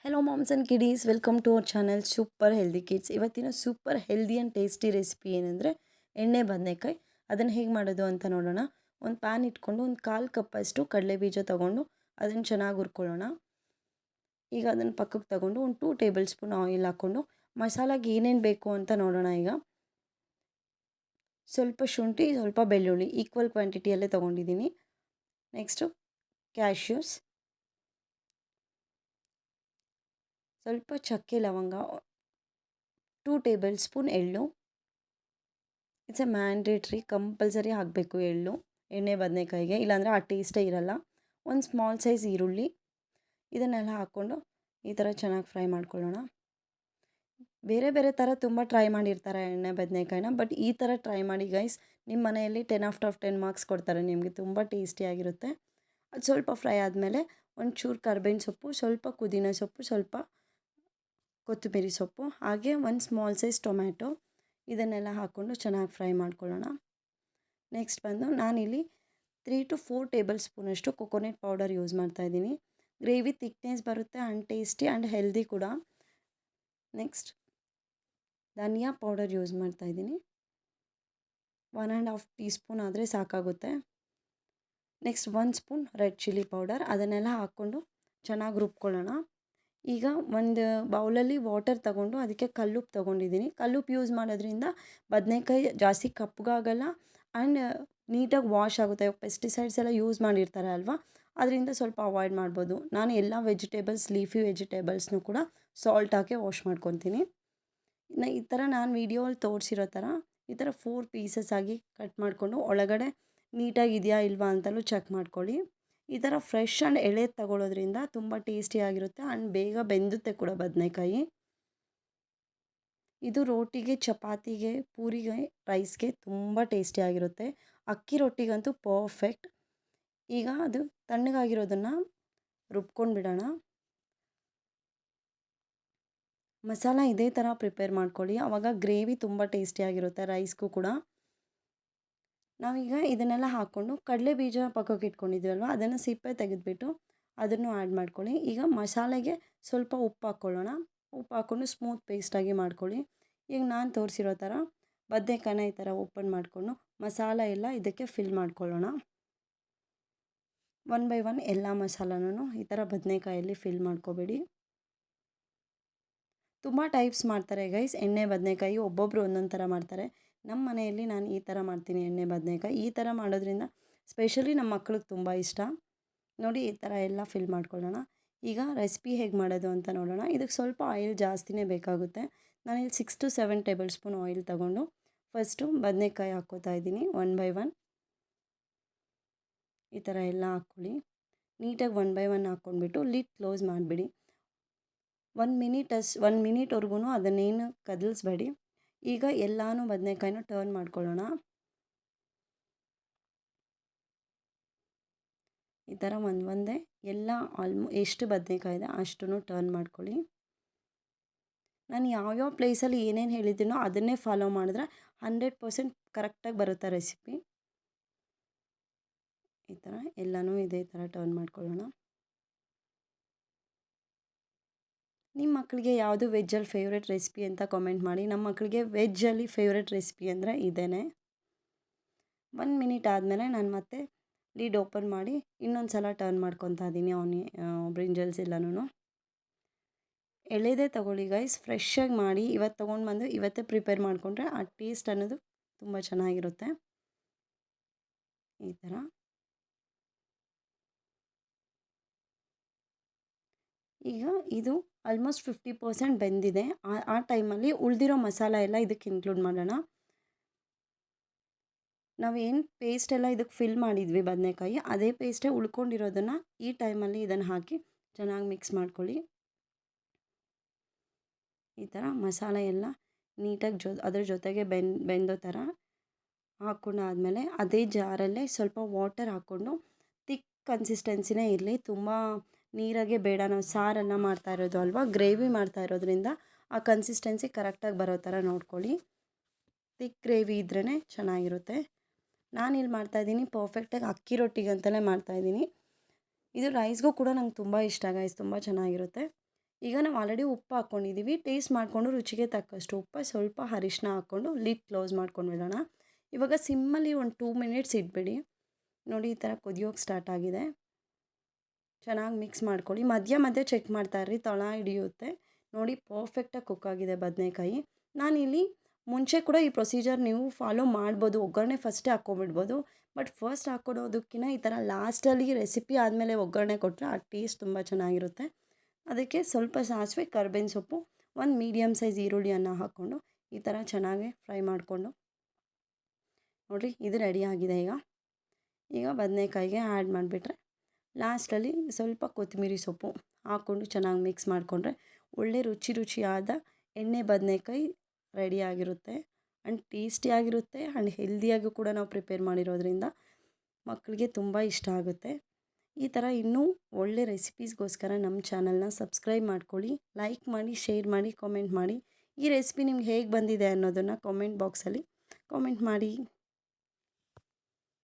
Hello moms and kiddies, welcome to our channel super healthy kids. ಇವತ್ತಿನ super healthy and tasty recipe ಏನಂದರೆ ಎಣ್ಣೆ ಬದನೆಕಾಯಿ. ಅದನ್ನು ಹೇಗೆ ಮಾಡೋದು ಅಂತ ನೋಡೋಣ. ಒಂದು ಪ್ಯಾನ್ ಇಟ್ಕೊಂಡು ಒಂದು 1/4 ಕಪ್ಪಷ್ಟು ಕಡಲೆ ಬೀಜ ತೊಗೊಂಡು ಅದನ್ನು ಚೆನ್ನಾಗಿ ಹುರ್ಕೊಳ್ಳೋಣ. ಈಗ ಅದನ್ನು ಪಕ್ಕಕ್ಕೆ ತಗೊಂಡು ಒಂದು 2 ಟೇಬಲ್ ಸ್ಪೂನ್ ಆಯಿಲ್ ಹಾಕ್ಕೊಂಡು ಮಸಾಲಾಗೆ ಏನೇನು ಬೇಕು ಅಂತ ನೋಡೋಣ. ಈಗ ಸ್ವಲ್ಪ ಶುಂಠಿ, ಸ್ವಲ್ಪ ಬೆಳ್ಳುಳ್ಳಿ ಈಕ್ವಲ್ ಕ್ವಾಂಟಿಟಿಯಲ್ಲೇ ತೊಗೊಂಡಿದ್ದೀನಿ. ನೆಕ್ಸ್ಟು ಕ್ಯಾಶ್ಯೂಸ್, ಸ್ವಲ್ಪ ಚಕ್ಕೆ ಲವಂಗ, 2 ಟೇಬಲ್ ಸ್ಪೂನ್ ಎಳ್ಳು. ಇಟ್ಸ್ ಎ ಮ್ಯಾಂಡೇಟ್ರಿ, ಕಂಪಲ್ಸರಿ ಹಾಕಬೇಕು ಎಳ್ಳು ಎಣ್ಣೆ ಬದನೆಕಾಯಿಗೆ, ಇಲ್ಲಾಂದರೆ ಆ ಟೇಸ್ಟೇ ಇರಲ್ಲ. ಒಂದು ಸ್ಮಾಲ್ ಸೈಜ್ ಈರುಳ್ಳಿ, ಇದನ್ನೆಲ್ಲ ಹಾಕ್ಕೊಂಡು ಈ ಥರ ಚೆನ್ನಾಗಿ ಫ್ರೈ ಮಾಡ್ಕೊಳ್ಳೋಣ. ಬೇರೆ ಬೇರೆ ಥರ ತುಂಬ ಟ್ರೈ ಮಾಡಿರ್ತಾರೆ ಎಣ್ಣೆ ಬದನೆಕಾಯಿನ, ಬಟ್ ಈ ಥರ ಟ್ರೈ ಮಾಡಿ ಗೈಸ್. ನಿಮ್ಮ ಮನೆಯಲ್ಲಿ 10/10 ಮಾರ್ಕ್ಸ್ ಕೊಡ್ತಾರೆ ನಿಮಗೆ. ತುಂಬ ಟೇಸ್ಟಿಯಾಗಿರುತ್ತೆ. ಅದು ಸ್ವಲ್ಪ ಫ್ರೈ ಆದಮೇಲೆ ಒಂಚೂರು ಕರ್ಬೇವಿನ ಸೊಪ್ಪು, ಸ್ವಲ್ಪ ಪುದೀನ ಸೊಪ್ಪು, ಸ್ವಲ್ಪ ಕೊತ್ತಂಬರಿ ಸೊಪ್ಪು, ಹಾಗೆ ಒಂದು ಸ್ಮಾಲ್ ಸೈಜ್ ಟೊಮ್ಯಾಟೊ, ಇದನ್ನೆಲ್ಲ ಹಾಕ್ಕೊಂಡು ಚೆನ್ನಾಗಿ ಫ್ರೈ ಮಾಡ್ಕೊಳ್ಳೋಣ. ನೆಕ್ಸ್ಟ್ ಬಂದು ನಾನಿಲ್ಲಿ 3 to 4 ಟೇಬಲ್ ಸ್ಪೂನಷ್ಟು ಕೊಕೊನೆಟ್ ಪೌಡರ್ ಯೂಸ್ ಮಾಡ್ತಾಯಿದ್ದೀನಿ. ಗ್ರೇವಿ ಥಿಕ್ನೆಸ್ ಬರುತ್ತೆ ಆ್ಯಂಡ್ ಟೇಸ್ಟಿ ಆ್ಯಂಡ್ ಹೆಲ್ದಿ ಕೂಡ. ನೆಕ್ಸ್ಟ್ ಧನಿಯಾ ಪೌಡರ್ ಯೂಸ್ ಮಾಡ್ತಾಯಿದ್ದೀನಿ. 1.5 ಟೀ ಸ್ಪೂನ್ ಆದರೆ ಸಾಕಾಗುತ್ತೆ. Next 1 spoon red chilli powder, ಅದನ್ನೆಲ್ಲ ಹಾಕ್ಕೊಂಡು ಚೆನ್ನಾಗಿ ರುಬ್ಕೊಳ್ಳೋಣ. ಈಗ ಒಂದು ಬೌಲಲ್ಲಿ ವಾಟರ್ ತಗೊಂಡು ಅದಕ್ಕೆ ಕಲ್ಲುಪ್ಪು ತೊಗೊಂಡಿದ್ದೀನಿ. ಕಲ್ಲುಪ್ಪು ಯೂಸ್ ಮಾಡೋದ್ರಿಂದ ಬದನೆಕಾಯಿ ಜಾಸ್ತಿ ಕಪ್ಪಗಾಗಲ್ಲ ಆ್ಯಂಡ್ ನೀಟಾಗಿ ವಾಶ್ ಆಗುತ್ತೆ. ಪೆಸ್ಟಿಸೈಡ್ಸ್ ಎಲ್ಲ ಯೂಸ್ ಮಾಡಿರ್ತಾರೆ ಅಲ್ವಾ, ಅದರಿಂದ ಸ್ವಲ್ಪ ಅವಾಯ್ಡ್ ಮಾಡ್ಬೋದು. ನಾನು ಎಲ್ಲ ವೆಜಿಟೇಬಲ್ಸ್, ಲೀಫಿ ವೆಜಿಟೇಬಲ್ಸ್ನೂ ಕೂಡ ಸಾಲ್ಟ್ ಹಾಕಿ ವಾಶ್ ಮಾಡ್ಕೊತೀನಿ. ಈ ಥರ ನಾನು ವೀಡಿಯೋಲ್ಲಿ ತೋರಿಸಿರೋ ಥರ ಈ ಥರ 4 ಪೀಸಸ್ ಆಗಿ ಕಟ್ ಮಾಡಿಕೊಂಡು ಒಳಗಡೆ ನೀಟಾಗಿದೆಯಾ ಇಲ್ವಾ ಅಂತಲೂ ಚೆಕ್ ಮಾಡ್ಕೊಳ್ಳಿ. ಈ ಥರ ಫ್ರೆಶ್ ಆ್ಯಂಡ್ ಎಳೆದು ತಗೊಳ್ಳೋದ್ರಿಂದ ತುಂಬ ಟೇಸ್ಟಿಯಾಗಿರುತ್ತೆ ಆ್ಯಂಡ್ ಬೇಗ ಬೆಂದುತ್ತೆ ಕೂಡ ಬದನೆಕಾಯಿ. ಇದು ರೋಟಿಗೆ, ಚಪಾತಿಗೆ, ಪೂರಿಗೆ, ರೈಸ್ಗೆ ತುಂಬ ಟೇಸ್ಟಿಯಾಗಿರುತ್ತೆ. ಅಕ್ಕಿ ರೊಟ್ಟಿಗಂತೂ ಪರ್ಫೆಕ್ಟ್. ಈಗ ಅದು ತಣ್ಣಗಾಗಿರೋದನ್ನು ರುಬ್ಕೊಂಡು ಬಿಡೋಣ. ಮಸಾಲ ಇದೇ ಥರ ಪ್ರಿಪೇರ್ ಮಾಡ್ಕೊಳ್ಳಿ, ಆವಾಗ ಗ್ರೇವಿ ತುಂಬ ಟೇಸ್ಟಿಯಾಗಿರುತ್ತೆ ರೈಸ್ಗೂ ಕೂಡ. ನಾವೀಗ ಇದನ್ನೆಲ್ಲ ಹಾಕ್ಕೊಂಡು ಕಡಲೆ ಬೀಜ ಪಕ್ಕಕ್ಕೆ ಇಟ್ಕೊಂಡಿದ್ದೀವಲ್ವ, ಅದನ್ನು ಸಿಪ್ಪೆ ತೆಗೆದುಬಿಟ್ಟು ಅದನ್ನು ಆ್ಯಡ್ ಮಾಡ್ಕೊಳ್ಳಿ. ಈಗ ಮಸಾಲೆಗೆ ಸ್ವಲ್ಪ ಉಪ್ಪು ಹಾಕ್ಕೊಳ್ಳೋಣ. ಉಪ್ಪು ಹಾಕ್ಕೊಂಡು ಸ್ಮೂತ್ ಪೇಸ್ಟಾಗಿ ಮಾಡ್ಕೊಳ್ಳಿ. ಈಗ ನಾನು ತೋರಿಸಿರೋ ಥರ ಬದನೆಕಾಯಿನ ಈ ಥರ ಓಪನ್ ಮಾಡಿಕೊಂಡು ಮಸಾಲ ಎಲ್ಲ ಇದಕ್ಕೆ ಫಿಲ್ ಮಾಡ್ಕೊಳ್ಳೋಣ. 1 by 1 ಎಲ್ಲ ಮಸಾಲನೂ ಈ ಥರ ಬದನೆಕಾಯಲ್ಲಿ ಫಿಲ್ ಮಾಡ್ಕೋಬೇಡಿ. ತುಂಬ ಟೈಪ್ಸ್ ಮಾಡ್ತಾರೆ ಗೈಸ್ ಎಣ್ಣೆ ಬದನೆಕಾಯಿ, ಒಬ್ಬೊಬ್ಬರು ಒಂದೊಂದು ಥರ ಮಾಡ್ತಾರೆ. ನಮ್ಮ ಮನೆಯಲ್ಲಿ ನಾನು ಈ ಥರ ಮಾಡ್ತೀನಿ ಎಣ್ಣೆ ಬದನೆಕಾಯಿ. ಈ ಥರ ಮಾಡೋದ್ರಿಂದ ಸ್ಪೆಷಲಿ ನಮ್ಮ ಮಕ್ಳಿಗೆ ತುಂಬ ಇಷ್ಟ. ನೋಡಿ, ಈ ಥರ ಎಲ್ಲ ಫಿಲ್ ಮಾಡ್ಕೊಳ್ಳೋಣ. ಈಗ ರೆಸಿಪಿ ಹೇಗೆ ಮಾಡೋದು ಅಂತ ನೋಡೋಣ. ಇದಕ್ಕೆ ಸ್ವಲ್ಪ ಆಯಿಲ್ ಜಾಸ್ತಿನೇ ಬೇಕಾಗುತ್ತೆ. ನಾನಿಲ್ಲಿ 6 to 7 ಟೇಬಲ್ ಸ್ಪೂನ್ ಆಯಿಲ್ ತೊಗೊಂಡು ಫಸ್ಟು ಬದನೆಕಾಯಿ ಹಾಕ್ಕೋತಾ ಇದ್ದೀನಿ 1 by 1. ಈ ಥರ ಎಲ್ಲ ಹಾಕ್ಕೊಳ್ಳಿ. ನೀಟಾಗಿ 1 by 1 ಹಾಕ್ಕೊಂಡ್ಬಿಟ್ಟು ಲಿಡ್ ಕ್ಲೋಸ್ ಮಾಡಿಬಿಡಿ. 1 ಮಿನಿಟ್ವರೆಗೂ ಅದನ್ನೇನು ಕದಲಿಸ್ಬೇಡಿ. ಈಗ ಎಲ್ಲನೂ ಬದನೆಕಾಯಿನ ಟರ್ನ್ ಮಾಡ್ಕೊಳ್ಳೋಣ. ಈ ಥರ ಒಂದೇ ಎಲ್ಲ ಎಷ್ಟು ಬದನೆಕಾಯಿ ಇದೆ ಅಷ್ಟನ್ನು ಟರ್ನ್ ಮಾಡ್ಕೊಳ್ಳಿ. ನಾನು ಯಾವ್ಯಾವ ಪ್ಲೇಸಲ್ಲಿ ಏನೇನು ಹೇಳಿದ್ದೀನೋ ಅದನ್ನೇ ಫಾಲೋ ಮಾಡಿದ್ರೆ 100% ಕರೆಕ್ಟಾಗಿ ಬರುತ್ತೆ ರೆಸಿಪಿ. ಈ ಥರ ಎಲ್ಲನೂ ಇದೇ ಥರ ಟರ್ನ್ ಮಾಡ್ಕೊಳ್ಳೋಣ. ನಿಮ್ಮ ಮಕ್ಕಳಿಗೆ ಯಾವುದು ವೆಜ್ಜಲ್ಲಿ ಫೇವ್ರೆಟ್ ರೆಸಿಪಿ ಅಂತ ಕಾಮೆಂಟ್ ಮಾಡಿ. ನಮ್ಮ ಮಕ್ಕಳಿಗೆ ವೆಜ್ಜಲ್ಲಿ ಫೇವ್ರೆಟ್ ರೆಸಿಪಿ ಅಂದರೆ ಇದೇ. 1 ಮಿನಿಟ್ ಆದಮೇಲೆ ನಾನು ಮತ್ತೆ ಲೀಡ್ ಓಪನ್ ಮಾಡಿ ಇನ್ನೊಂದು ಸಲ ಟರ್ನ್ ಮಾಡ್ಕೊತಾ ಇದ್ದೀನಿ ಬ್ರಿಂಜಲ್ಸ್ ಎಲ್ಲನೂ. ಎಳೆದೇ ತೊಗೊಳ್ಳಿ ಗೈಸ್, ಫ್ರೆಶ್ಶಾಗಿ ಮಾಡಿ. ಇವತ್ತು ತೊಗೊಂಡು ಬಂದು ಇವತ್ತೇ ಪ್ರಿಪೇರ್ ಮಾಡಿಕೊಂಡ್ರೆ ಆ ಟೇಸ್ಟ್ ಅನ್ನೋದು ತುಂಬ ಚೆನ್ನಾಗಿರುತ್ತೆ. ಈ ಥರ ಈಗ ಇದು ಆಲ್ಮೋಸ್ಟ್ 50% ಬೆಂದಿದೆ. ಆ ಟೈಮಲ್ಲಿ ಉಳಿದಿರೋ ಮಸಾಲ ಎಲ್ಲ ಇದಕ್ಕೆ ಇನ್ಕ್ಲೂಡ್ ಮಾಡೋಣ. ನಾವೇನು ಪೇಸ್ಟ್ ಎಲ್ಲ ಇದಕ್ಕೆ ಫಿಲ್ ಮಾಡಿದ್ವಿ ಬದನೆಕಾಯಿ, ಅದೇ ಪೇಸ್ಟೇ ಉಳ್ಕೊಂಡಿರೋದನ್ನು ಈ ಟೈಮಲ್ಲಿ ಇದನ್ನು ಹಾಕಿ ಚೆನ್ನಾಗಿ ಮಿಕ್ಸ್ ಮಾಡ್ಕೊಳ್ಳಿ. ಈ ಥರ ಮಸಾಲ ಎಲ್ಲ ನೀಟಾಗಿ ಅದ್ರ ಜೊತೆಗೆ ಬೆಂದೋ ಥರ ಹಾಕ್ಕೊಂಡಾದಮೇಲೆ ಅದೇ ಜಾರಲ್ಲೇ ಸ್ವಲ್ಪ ವಾಟರ್ ಹಾಕ್ಕೊಂಡು, ತಿಕ್ ಕನ್ಸಿಸ್ಟೆನ್ಸಿನೇ ಇರಲಿ, ತುಂಬ ನೀರಾಗೆ ಬೇಡ. ನಾವು ಸಾರೆಲ್ಲ ಮಾಡ್ತಾ ಇರೋದು ಅಲ್ವಾ, ಗ್ರೇವಿ ಮಾಡ್ತಾ ಇರೋದ್ರಿಂದ ಆ ಕನ್ಸಿಸ್ಟೆನ್ಸಿ ಕರೆಕ್ಟಾಗಿ ಬರೋ ಥರ ನೋಡ್ಕೊಳ್ಳಿ. ತಿಕ್ ಗ್ರೇವಿ ಇದ್ರೇ ಚೆನ್ನಾಗಿರುತ್ತೆ. ನಾನಿಲ್ಲಿ ಮಾಡ್ತಾಯಿದ್ದೀನಿ ಪರ್ಫೆಕ್ಟಾಗಿ ಅಕ್ಕಿ ರೊಟ್ಟಿಗೆ ಅಂತಲೇ ಮಾಡ್ತಾಯಿದ್ದೀನಿ. ಇದು ರೈಸ್ಗೂ ಕೂಡ ನಂಗೆ ತುಂಬ ಇಷ್ಟ ಗೈಸ್, ತುಂಬ ಚೆನ್ನಾಗಿರುತ್ತೆ. ಈಗ ನಾವು ಆಲ್ರೆಡಿ ಉಪ್ಪು ಹಾಕ್ಕೊಂಡಿದ್ದೀವಿ. ಟೇಸ್ಟ್ ಮಾಡಿಕೊಂಡು ರುಚಿಗೆ ತಕ್ಕಷ್ಟು ಉಪ್ಪು, ಸ್ವಲ್ಪ ಅರಿಶಿನ ಹಾಕ್ಕೊಂಡು ಲಿಡ್ ಕ್ಲೋಸ್ ಮಾಡ್ಕೊಂಡು ಬಿಡೋಣ. ಇವಾಗ ಸಿಮ್ಮಲ್ಲಿ ಒಂದು 2 ಮಿನಿಟ್ಸ್ ಇಟ್ಬಿಡಿ. ನೋಡಿ ಈ ಥರ ಕುದಿಯೋಕ್ಕೆ ಸ್ಟಾರ್ಟ್ ಆಗಿದೆ. ಚೆನ್ನಾಗಿ ಮಿಕ್ಸ್ ಮಾಡ್ಕೊಳ್ಳಿ. ಮಧ್ಯ ಮಧ್ಯೆ ಚೆಕ್ ಮಾಡ್ತಾಯಿರ್ರಿ, ತಳ ಹಿಡಿಯುತ್ತೆ. ನೋಡಿ ಪರ್ಫೆಕ್ಟಾಗಿ ಕುಕ್ ಆಗಿದೆ ಬದನೇಕಾಯಿ. ನಾನಿಲ್ಲಿ ಮುಂಚೆ ಕೂಡ ಈ ಪ್ರೊಸೀಜರ್ ನೀವು ಫಾಲೋ ಮಾಡ್ಬೋದು. ಒಗ್ಗರಣೆ ಫಸ್ಟೇ ಹಾಕ್ಕೊಂಬಿಡ್ಬೋದು. ಬಟ್ ಫಸ್ಟ್ ಹಾಕ್ಕೊಳೋದಕ್ಕಿಂತ ಈ ಥರ ಲಾಸ್ಟಲ್ಲಿ ರೆಸಿಪಿ ಆದಮೇಲೆ ಒಗ್ಗರಣೆ ಕೊಟ್ಟರೆ ಆ ಟೇಸ್ಟ್ ತುಂಬ ಚೆನ್ನಾಗಿರುತ್ತೆ. ಅದಕ್ಕೆ ಸ್ವಲ್ಪ ಸಾಸಿವೆ, ಕರ್ಬೇವಿನ ಸೊಪ್ಪು, ಒಂದು ಮೀಡಿಯಮ್ ಸೈಜ್ ಈರುಳ್ಳಿಯನ್ನು ಹಾಕ್ಕೊಂಡು ಈ ಥರ ಚೆನ್ನಾಗಿ ಫ್ರೈ ಮಾಡಿಕೊಂಡು ನೋಡಿರಿ ಇದು ರೆಡಿ ಆಗಿದೆ. ಈಗ ಬದನೇಕಾಯಿಗೆ ಆ್ಯಡ್ ಮಾಡಿಬಿಟ್ರೆ ಲಾಸ್ಟಲ್ಲಿ ಸ್ವಲ್ಪ ಕೊತ್ತಂಬರಿ ಸೊಪ್ಪು ಹಾಕ್ಕೊಂಡು ಚೆನ್ನಾಗಿ ಮಿಕ್ಸ್ ಮಾಡಿಕೊಂಡ್ರೆ ಒಳ್ಳೆ ರುಚಿಯಾದ ಎಣ್ಣೆ ಬದನೇಕಾಯಿ ರೆಡಿಯಾಗಿರುತ್ತೆ. ಆ್ಯಂಡ್ ಟೇಸ್ಟಿಯಾಗಿರುತ್ತೆ ಆ್ಯಂಡ್ ಹೆಲ್ದಿಯಾಗೂ ಕೂಡ ನಾವು ಪ್ರಿಪೇರ್ ಮಾಡಿರೋದ್ರಿಂದ ಮಕ್ಕಳಿಗೆ ತುಂಬ ಇಷ್ಟ ಆಗುತ್ತೆ. ಈ ಥರ ಇನ್ನೂ ಒಳ್ಳೆ ರೆಸಿಪೀಸ್ಗೋಸ್ಕರ ನಮ್ಮ ಚಾನಲ್ನ ಸಬ್ಸ್ಕ್ರೈಬ್ ಮಾಡ್ಕೊಳ್ಳಿ, ಲೈಕ್ ಮಾಡಿ, ಶೇರ್ ಮಾಡಿ, ಕಾಮೆಂಟ್ ಮಾಡಿ. ಈ ರೆಸಿಪಿ ನಿಮ್ಗೆ ಹೇಗೆ ಬಂದಿದೆ ಅನ್ನೋದನ್ನು ಕಾಮೆಂಟ್ ಬಾಕ್ಸಲ್ಲಿ ಕಾಮೆಂಟ್ ಮಾಡಿ.